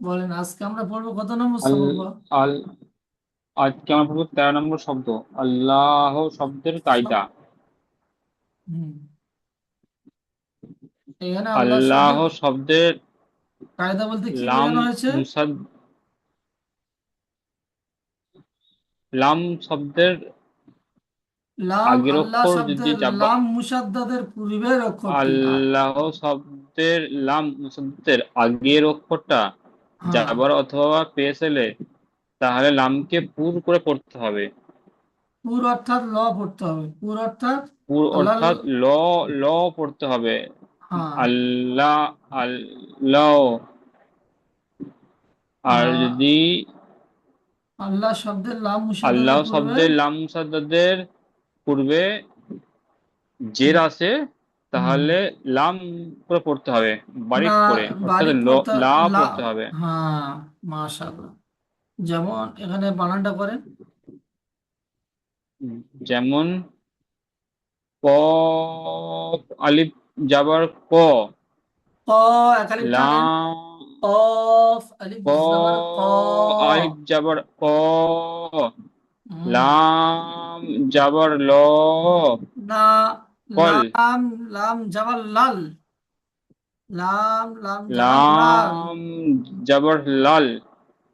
বলেন, আজকে আমরা পড়বো কত নম্বর আল সবক বা? আল আজকে আমরা পড়বো 13 নম্বর শব্দ। আল্লাহ শব্দের কায়দা। সব- হুম। এখানে আল্লাহ আল্লাহ শব্দের শব্দের কায়দা বলতে কি লাম বোঝানো হয়েছে? মুসাদ লাম শব্দের লাম, আগের আল্লাহ অক্ষর যদি শব্দের যাবা। লাম মুসাদ্দাদের পূর্বের অক্ষরটি। আল্লাহ শব্দের লাম শব্দের আগের অক্ষরটা হ্যাঁ, যাবার অথবা পেশ এলে তাহলে লামকে পুর করে পড়তে হবে। পুর অর্থাৎ ল পড়তে হবে, পুর অর্থাৎ পুর আল্লাহ। অর্থাৎ ল ল পড়তে হবে। হ্যাঁ। আল্লাহ আল্লাহ। আর আহ, যদি আল্লাহ শব্দের লাম মুসাদ্দাদের আল্লাহ পূর্বে। শব্দের লাম মুসাদ্দাদের পূর্বে জের হুম। আছে হুম। তাহলে লাম করে পড়তে হবে, না, বারিক করে, অর্থাৎ বারিক পড়তে লা লা। পড়তে হবে। হ্যাঁ, মাশাআল্লাহ। যেমন এখানে বানানটা করেন। যেমন কফ আলিফ যাবার ক, ক, একালিপ টানেন। লাম কফ আলিফ ক জবর ক। আলিফ যাবার ক, হুম। লাম যাবার ল, না, কল, লাম, লাম জবর লাল। লাম, লাম জবর লাল। লাম যাবার লাল,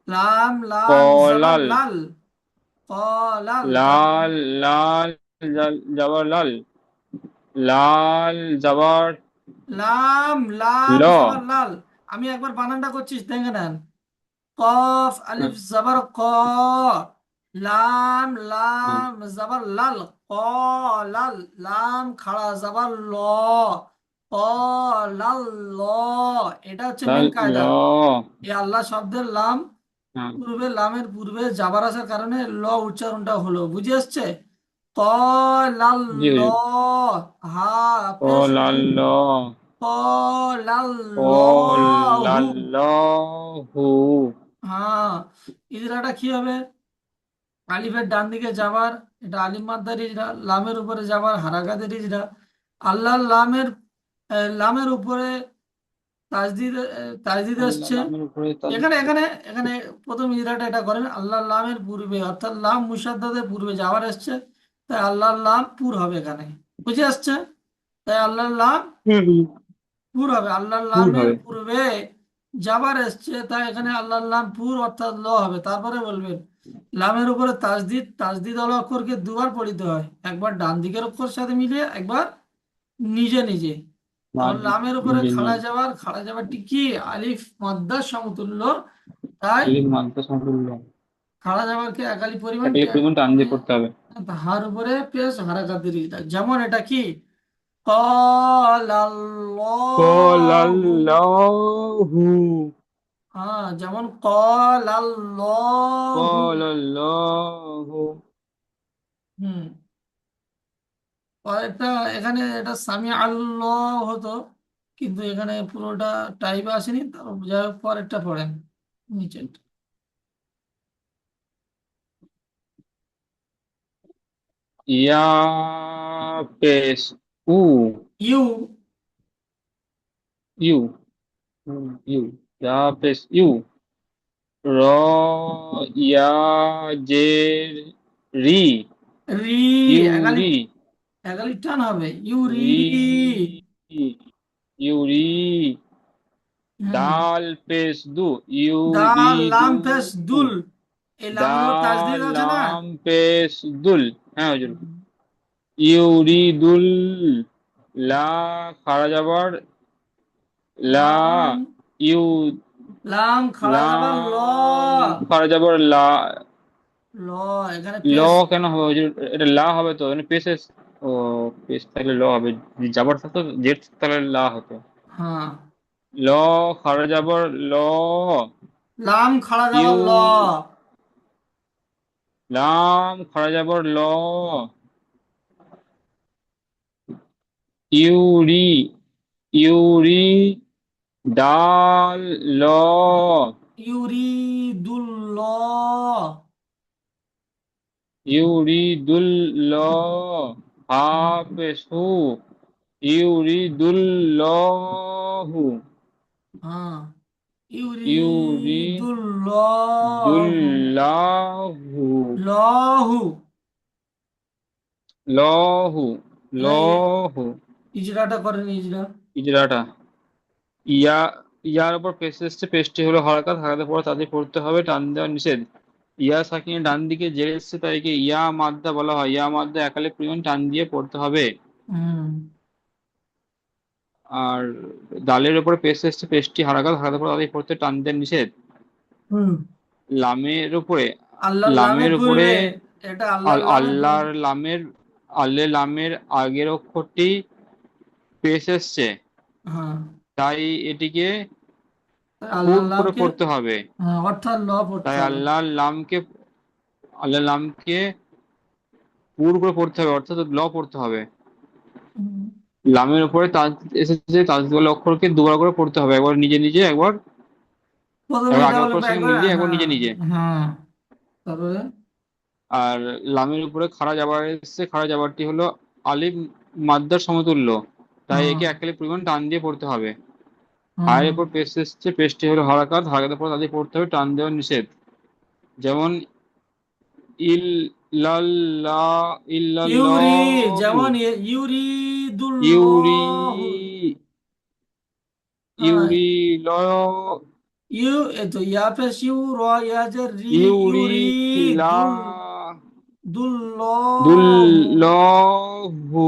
লাম, লাম জবর কলাল, লাল। ক, লাল তারপরে লাল লাল যাবার লাল, লাল যাবার লাম, লাম ল, জবর লাল। আমি একবার বানানটা করছি, দেখে নেন। কফ আলিফ জবর ক। লাম, লাম জবর লাল। ক, লাল। লাম খাড়া জবর ল। ক, লাল, ল। এটা হচ্ছে লাল মেন ল। কায়দা। এই আল্লাহ শব্দের লাম হ্যাঁ, পূর্বে, লামের পূর্বে জাবার আসার কারণে ল উচ্চারণটা হলো, বুঝে আসছে? ক, লাল, জি ল। হুজুর। হা, ও পেশ লাল হু। ল, ক, লাল, ও ল, হু। লাল ল, হু। হ্যাঁ। ইজরাটা কি হবে? আলিফের ডান দিকে যাবার, এটা আলিফ মাদ্দার ইজরা। লামের উপরে যাবার হারাকাতের ইজরা। আল্লাহর লামের লামের উপরে তাজদিদ, তাজদিদ আল্লাহ আসছে। নামের উপরে এখানে এখানে এখানে প্রথম ইজরাটা এটা করেন, আল্লাহর লামের পূর্বে অর্থাৎ লাম মুসাদ্দাদের পূর্বে যাওয়ার আসছে। তাই আল্লাহর লাম পুর হবে এখানে, বুঝে আসছে? তাই আল্লাহর লাম পুর হবে, আল্লাহর পুর লামের হবে। পূর্বে যাবার এসছে, তাই এখানে আল্লাহর লাম পুর অর্থাৎ ল হবে। তারপরে বলবেন লামের উপরে তাসদিদ, তাসদিদ ওয়ালা অক্ষরকে দুবার পড়িতে হয়, একবার ডান দিকের অক্ষর সাথে মিলিয়ে, একবার নিজে নিজে। তখন লামের উপরে নিজে খাড়া নিয়ে যাওয়ার, খাড়া যাওয়ারটি কি আলিফ মাদ্দার সমতুল্য। তাই আলিফ মাদ্দা সমতুল্য। খাড়া যাওয়ারকে একালি পরিমাণ এটাকে পরিমাণ টান দিয়ে করতে হবে। হার উপরে পেশ হারাকাতের ইজরা। যেমন এটা কি? قال الله। কলাল্লাহু, হ্যাঁ, যেমন قال الله। কলাল্লাহু। হুম। পরেরটা, এখানে এটা সামি আল্লাহ হতো, কিন্তু এখানে পুরোটা টাইপ আসেনি। যাই হোক, পরেরটা পড়েন, নিচেরটা। ইয়া পেশ উ, ইউ। ইউ, ইউ, ইয়া পেশ ইউ, র, ইয়া জের রি, রি, একালি, ইউরি, একালি টান হবে, ইউরি। রি, ইউরি, হুম। দাল পেশ দু, ইউরি দাল, দু, লাম পেশ দুল। এই লামের উপর তাজদিদ দাল আছে না? লাম পেশ দুল। হ্যাঁ হুজুর। হুম। ইউরিদুল, লা খারা যাবার লা, লাম, ইউ, লাম খাড়া যাবার ল। লাম খারা যাবার লা, ল, এখানে ল পেশ। কেন হবে হুজুর? এটা লা হবে তো, মানে পেশ ও, পেশ থাকলে ল হবে। যদি যাবার থাকতো জেড তাহলে লা হতো। হ্যাঁ, ল খারা যাবার ল, লাম খাড়া ইউ, যাবার ল। লাম খারা যাবার ল, ইউরি, ইউরি, ডাল ল, ইউরিদুল্লাহ। ইউরিদুল্লাহ, হাফেজহু, ইউরিদুল্লাহু। হ্যাঁ, ইউরিদুল্লাহু ইউরিদুল্লাহু লহু লহু এখানে লহু ইজরাটা করেন, ইজরা। ইজরাটা ইয়া ইয়ার উপর পেশ এসছে, পেশটি হলো হরকাত, হরকাতের পর তাদের পড়তে হবে, টান দেওয়া নিষেধ। ইয়া সাকিনের ডান দিকে জের এসছে, তাই একে ইয়া মাদ্দা বলা হয়। ইয়া মাদ্দা একালে পরিমাণ টান দিয়ে পড়তে হবে। হুম আর দালের উপরে পেশ এসছে, পেশটি হরকাত, হরকাতের পর তাদের পড়তে টান দেওয়া নিষেধ। হুম লামের উপরে আল্লাহর লামে লামের উপরে পড়বে, এটা আল্লাহর লামে পড়বে। আল্লাহর লামের লামের আগের অক্ষরটি পেশ এসছে, হ্যাঁ, তাই এটিকে তাই পুর আল্লাহর করে লামকে, পড়তে হবে। হ্যাঁ, অর্থাৎ ল পড়তে তাই হবে। আল্লাহর নামকে পুর করে পড়তে হবে, অর্থাৎ ল পড়তে হবে। হুম। লামের উপরে তাজ এসেছে, তাজওয়ালা অক্ষরকে দুবার করে পড়তে হবে, একবার নিজে নিজে, একবার প্রথমে একবার এটা আগের বলবে অক্ষরের সঙ্গে একবার, মিলিয়ে, একবার হ্যাঁ। নিজে নিজে। হ্যাঁ, তারপরে আর লামের উপরে খাড়া জাবার এসেছে, খাড়া জাবারটি হলো আলিফ মাদ্দার সমতুল্য, তাই হ্যাঁ। একে এককালে পরিমাণ টান দিয়ে পড়তে হবে। হুম হায়ের উপর পেশ এসেছে, পেশটি হলো হরকাত, হরকাতের পর তাদের পড়তে হবে, টান দেওয়া নিষেধ। যেমন ইল্লাল্লাহ ইউরি, ইল্লাল্লাহু যেমন ইউরি ইউরিদুল্লাহু। হ্যাঁ, ইউরি ল এই তো ইয়া পেশ ইউ, র ইয়াজের রি, ইউরি ইউরি লা দুল্লাহু। দুল্লহু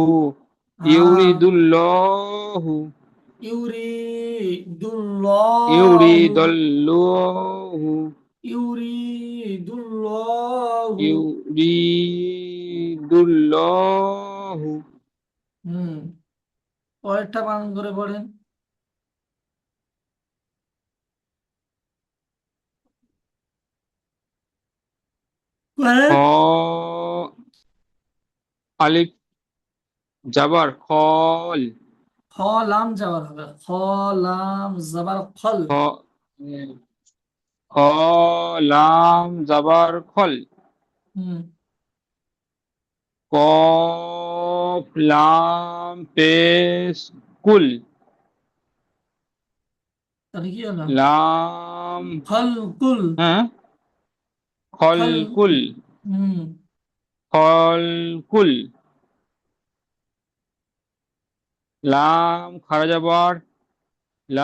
হ্যাঁ, ইউরিদুল্লাহু ইউরিদুল্লাহু ইউরিদুল্লাহু ইউরিদুল্লাহু। ইউরিদুল্লাহু হুম পরেরটা বানান করে পড়েন। খ পড়েন। আলিফ জাবার খল খ লাম যাবার হবে, খ লাম যাবার খল। খ খ লাম জাবার খল হুম কফ লাম পেশ কুল তাহলে কি হলো? লাম খল কুল। হ্যাঁ খল। খলকুল হুম খলকুল লাম খাড়া যাবার ল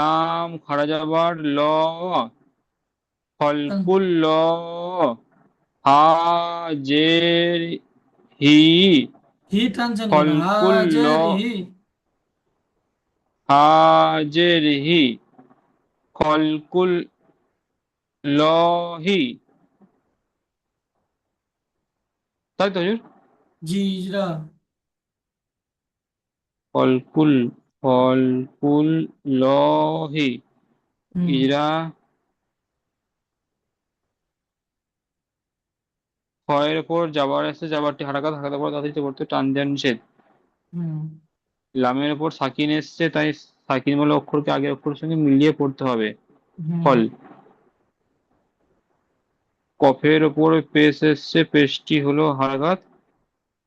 খলকুল ল হাজের হি হি টানছেন কেন? খলকুল ল হাজের হি। হাজের হি খলকুল লহি, তাই তো হুজুর? জি, ইজরা। ফলকুল ফলকুল লহি হুম ইজরা। ক্ষয়ের উপর যাবার আছে, যাবারটি হারাকাত, হারাকাতের পর তাড়াতাড়ি পড়তে টান দেওয়া নিষেধ। হুম লামের উপর সাকিন এসছে, তাই সাকিন বলে অক্ষরকে আগের অক্ষরের সঙ্গে মিলিয়ে পড়তে হবে। হুম ফল কফের ওপর পেশ এসছে, পেশটি হলো হারাকাত,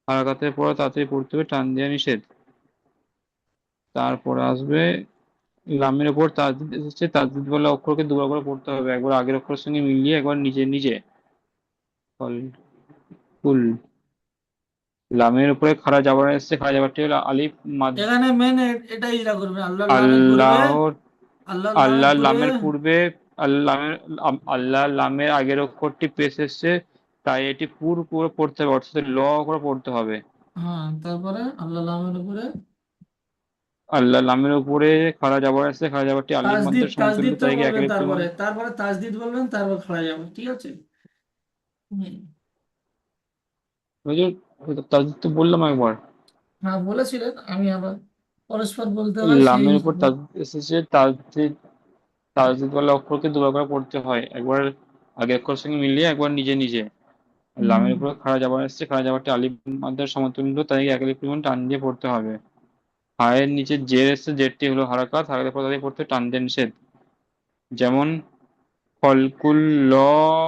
হারাকাতের পর তাড়াতাড়ি পড়তে হবে, টান দেওয়া নিষেধ। তারপর আসবে লামের উপর তাজদিদ এসেছে, তাজদিদ বলা অক্ষরকে দুবার করে পড়তে হবে, একবার আগের অক্ষরের সঙ্গে মিলিয়ে, একবার নিজে নিজে। ফল কুল লামের উপরে খাড়া জাবার এসছে, খাড়া জাবারটি হলো আলিফ মাদ। এখানে মেন এটা ইজরা করবে, আল্লাহর লামে পড়বে। আল্লাহর আল্লাহর লামে আল্লাহর পড়বে। লামের পূর্বে আল্লাহর লামের আগের অক্ষরটি পেশ এসছে, তাই এটি পুর করে পড়তে হবে, অর্থাৎ ল করে পড়তে হবে। হ্যাঁ, তারপরে আল্লাহর লামের উপরে আল্লাহর লামের উপরে খাড়া জাবার এসছে, খাড়া জাবারটি আলিফ তাজদিদ, মাদ্দার সমতুল্য, তাজদিদটা তাই একে বলবেন, একালিফ পরিমাণ। তারপরে তাজদিদ বলবেন, তারপর খড়া যাবে, ঠিক আছে? হুম হুজুর, তাদের তো বললাম একবার। হ্যাঁ, বলেছিলেন, আমি আবার পরস্পর বলতে হয় সেই লামের উপর হিসেবে। তাজদিদ এসেছে, তাজদিদ তাজদিদ ওয়ালা অক্ষরকে দুবার করে পড়তে হয়, একবার আগের অক্ষরের সঙ্গে মিলিয়ে, একবার নিজে নিজে। হুম লামের উপরে খাড়া জাবার এসছে, খাড়া জাবারটি আলিফ মাদ্দার সমতুল্য, তাই একালিফ পরিমাণ টান দিয়ে পড়তে হবে। হায়ের নিচে জের এসছে, জেরটি হলো হারাকাত, হারাকাতের পর তাদের পড়তে টান দিয়ে নিষেধ। যেমন ফলকুল্লহি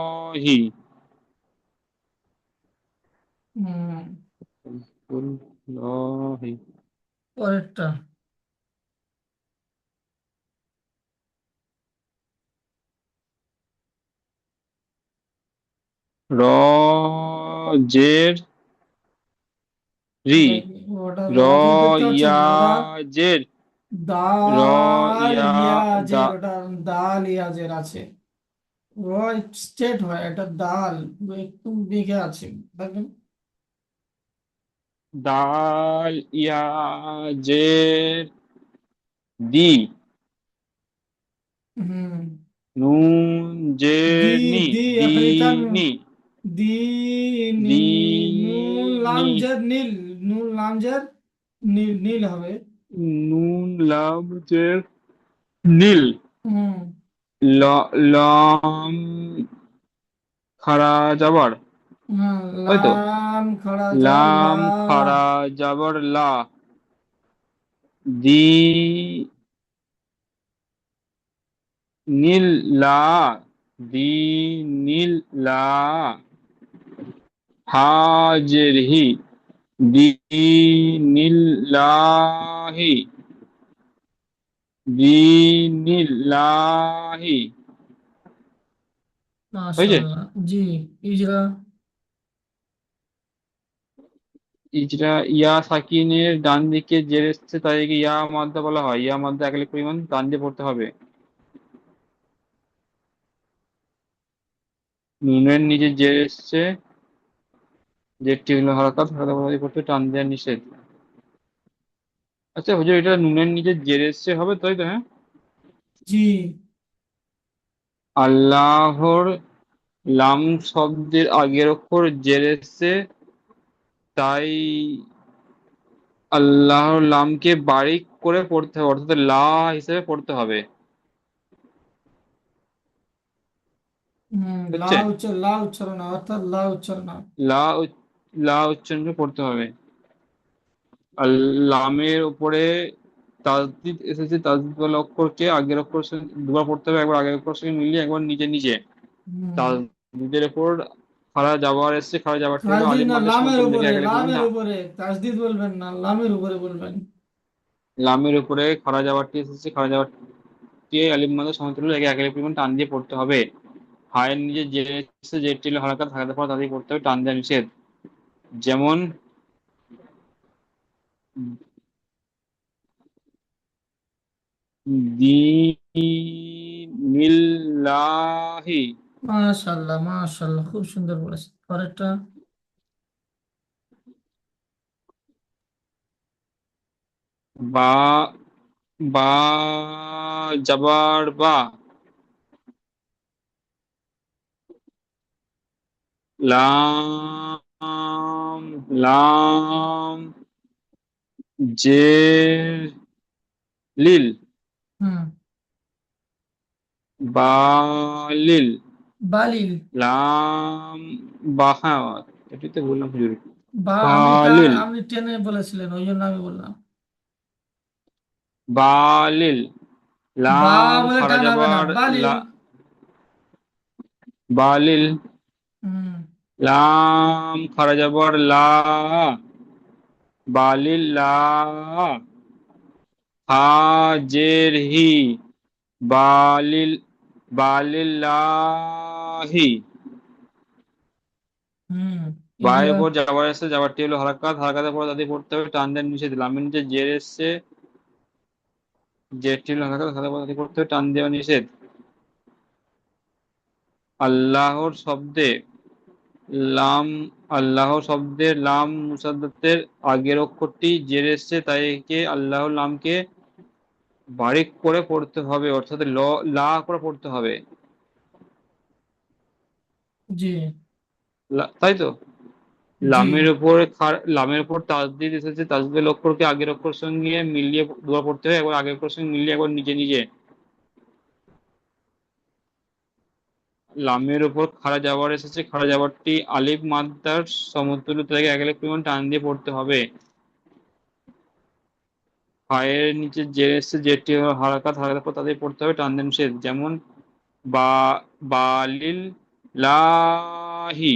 হুম ফলকুল্লহি পরেরটা র জের রি, ওটা ওটা র রকে দেখতে পাচ্ছেন ইয়া না ওটা? জের, র দাল ইয়া দা, ইয়াজের, ওটা দাল ইয়াজের আছে। ও স্টেট হয়, এটা দাল একটু বেঁকে আছে দেখেন। দাল ইয়া জের দি, হুম। নুন দি জের নি, দি দি আফ্রিকান। নি, দি নি। দি নুন নি, লামজের নীল। নুন লামজের নীল, নীল হবে। নুন লাম জের নীল, হুম। লম খাড়া যাবার, হ্যাঁ, ওই তো, লাম খড়া জবর লা। লাম খাড়া যাবার লা, দি নীল লা, দি নীল লা, হাজের হি, দি নীল লাহি, দি নীল লাহি, হয়েছে। মাশাআল্লাহ। জি। ইজরা। ইজরা ইয়া সাকিনের ডান দিকে জের এসছে তাই একে ইয়া মাদ্দা বলা হয়। ইয়া মাদ্দা একলে পরিমাণ ডান দিয়ে পড়তে হবে। নুনের নিচে জের এসছে, জেরটি হলো হালকা, হালকা বলা করতে টান দেওয়া নিষেধ। আচ্ছা হুজুর, এটা নুনের নিচে জের এসছে হবে তাই তো? হ্যাঁ। জি। আল্লাহর লাম শব্দের আগের অক্ষর জের এসছে, তাই আল্লাহর লামকে বারিক করে পড়তে হবে, অর্থাৎ লা হিসেবে পড়তে হবে। হুম। বুঝছে? লা উচ্চারণ হয়, অর্থাৎ লা উচ্চারণ হয়। লা লা উচ্চারণ করে পড়তে হবে। আর লামের উপরে তাসদিদ এসেছে, তাসদিদ ওয়ালা অক্ষরকে আগের অক্ষর সঙ্গে দুবার পড়তে হবে, একবার আগের অক্ষর সঙ্গে মিলিয়ে একবার নিচে নিচে। হুম। তাসদিদের উপর খাড়া যাবার এসছে, খাড়া যাবারটি হলো তাসদিদ আলিফ না, মাদ্দের লামের সমতুল্য থেকে উপরে, এক আলিফ লামের উপরে তাসদিদ বলবেন না, লামের উপরে বলবেন। লামের উপরে খাড়া যাবারটি এসেছে, খাড়া যাবারটি আলিফ মাদ্দের সমতুল্য থেকে এক আলিফ পরিমাণ টান দিয়ে পড়তে হবে। হায়ের নিচে যে এসছে, যেটি হলো হালকা থাকাতে পর তাদের পড়তে হবে, টান দেওয়া নিষেধ। যেমন দীনিল্লাহি, মাশাআল্লাহ, মাশাআল্লাহ, খুব সুন্দর বলেছেন। পরেরটা। বা, বা যাবার বা, লাম, লাম জের লিল, হুম। বালিল, বালিল। লাম বাহা, এটাতে বললাম হুজুর, বা বালিল, আপনি টেনে বলেছিলেন, ওই জন্য আমি বললাম। বালিল, বা লাম বলে খাড়া টান হবে না, যাবার লা, বালিল। বালিল, হুম। লাম খাড়া যাবার লা, বালিল্লাহ, হাজের হি, বালিল, বালিল্লাহি, হুম। বায়ের ইজরা। উপর যাবার এসছে, যাবারটি হলো হারাকাত, হারাকাতের পর তাদের পড়তে হবে টান দেন নিষেধ। লামের নিচে জের এসছে, জেরটি হলো হারাকাত, হারাকাতের পর তাদের পড়তে হবে টান দেওয়া নিষেধ। আল্লাহর শব্দে লাম, আল্লাহ শব্দের লাম মুসাদ্দাতের আগের অক্ষরটি জের এসছে, তাই একে আল্লাহর লামকে বারিক করে পড়তে হবে, অর্থাৎ লা করে পড়তে হবে। জি। তাই তো? জি। লামের উপর তাসদিদ এসেছে, তাসদিদের অক্ষরকে আগের অক্ষর সঙ্গে মিলিয়ে দুবার পড়তে হয়, একবার আগের অক্ষর সঙ্গে মিলিয়ে একবার নিচে নিচে। লামের উপর খাড়া যাবার এসেছে, খাড়া যাবারটি আলিফ মাদ্দার সমতুল্য থেকে এক আলিফ পরিমাণ টান দিয়ে পড়তে হবে। পায়ের নিচে জের এসেছে, জেরটি হলো হারাকাত, হারাকাতের পর তাদের পড়তে হবে টান দিয়ে নিষেধ। যেমন বা, বালিল লাহি,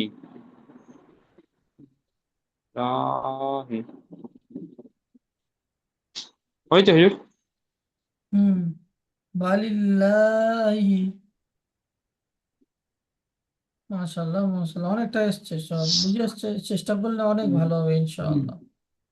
লাহি, হয়েছে হুজুর? হুম। বালিল্লাহি। মাশাল্লাহ মাশাল্লাহ, অনেকটা এসছে, সব বুঝে এসছে, চেষ্টা করলে অনেক ভালো হবে ইনশাআল্লাহ।